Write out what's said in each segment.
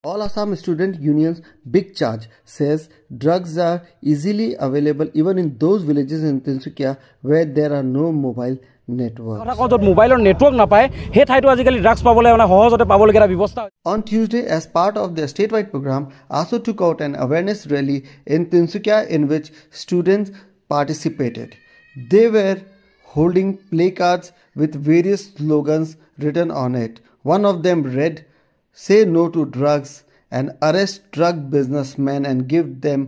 All Assam Student Union's Big Charge says drugs are easily available even in those villages in Tinsukia where there are no mobile networks. On Tuesday, as part of their statewide program, ASU took out an awareness rally in Tinsukia in which students participated. They were holding placards with various slogans written on it. One of them read, "Say no to drugs and arrest drug businessmen and give them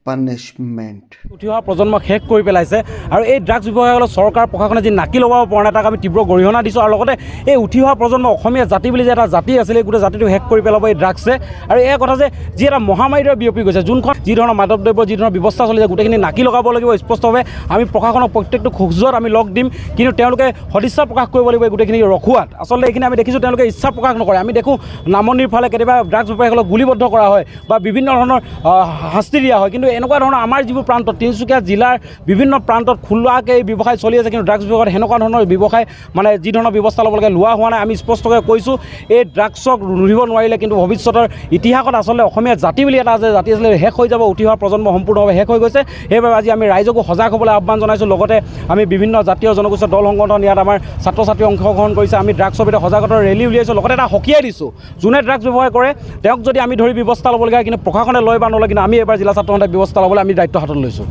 punishment." উঠিওৱা প্ৰজন্মক শেষ কৰি পেলাইছে আৰু এই drugs ব্যৱসায়ীসকলক চৰকাৰ প্ৰশাসনে যি নাকি লগাব পৰা নাই তাক আমি তীব্ৰ গৰিহণা দিছোঁ আৰু লগতে এই উঠিওৱা প্ৰজন্ম অসমীয়া জাতি বুলি যে এটা জাতি আছিলে গোটেই জাতিটো শেষ কৰি পেলাব এই ড্ৰাগছে আৰু এই কথা যে যি এটা মহামাৰীৰ বিয়পি গৈছে যোনখন যি ধৰণৰ মাদক দ্ৰব্য যি ধৰণৰ ব্যৱস্থা চলিছে গোটেইখিনি নাকি লগাব লাগিব স্পষ্টভাৱে আমি প্ৰশাসনক প্ৰত্যেকটো খোজত আমি লগ দিম কিন্তু তেওঁলোকে সদিচ্ছা প্ৰকাশ কৰিব লাগিব গোটেইখিনি ৰখুৱাত আচলতে এইখিনি আমি দেখিছোঁ তেওঁলোকে ইচ্ছা প্ৰকাশ নকৰে আমি দেখোঁ নামনিৰ ফালে কেতিয়াবা ড্ৰাগছ ব্যৱসায়ীসকলক গুলিবদ্ধ কৰা হয় বা বিভিন্ন ধৰণৰ শাস্তি দিয়া হয় কিন্তু এনেকুৱা ধৰণৰ আমাৰ যিবোৰ প্ৰান্তত তিনিচুকীয়া জিলাৰ বিভিন্ন প্ৰান্তত খোলাকৈ এই ব্যৱসায় চলি আছে কিন্তু ড্ৰাগছ ব্যৱসায়ত সেনেকুৱা ধৰণৰ ব্যৱসায় মানে যি ধৰণৰ ব্যৱস্থা ল'ব লাগে লোৱা হোৱা নাই আমি স্পষ্টকৈ কৈছোঁ এই ড্ৰাগছক ৰুধিব নোৱাৰিলে কিন্তু ভৱিষ্যতৰ ইতিহাসত আচলতে অসমীয়া জাতি বুলি এটা আছে জাতি আছিলে শেষ হৈ যাব উঠি অহা প্ৰজন্ম সম্পূৰ্ণভাৱে শেষ হৈ গৈছে সেইবাবে আজি আমি ৰাইজকো সজাগ হ'বলৈ আহ্বান জনাইছোঁ লগতে আমি বিভিন্ন জাতীয় জনগোষ্ঠীয় দল সংগঠন ইয়াত আমাৰ ছাত্ৰ ছাত্ৰী অংশগ্ৰহণ কৰিছে আমি ড্ৰাগছৰ বিৰুদ্ধে সজাগতাৰ ৰেলী উলিয়াইছোঁ লগতে এটা সকীয়াই দিছোঁ যোনে ড্ৰাগছ ব্যৱহাৰ কৰে তেওঁক যদি আমি ধৰি ব্যৱস্থা ল'বলগীয়া কিন্তু প্ৰশাসনে লয় বা নলয় কিন্তু আমি এবাৰ জিলা ছাত্ৰ সন্থাই ব্যৱস্থা ল'বলৈ আমি দায়িত্ব হাতত লৈছোঁ।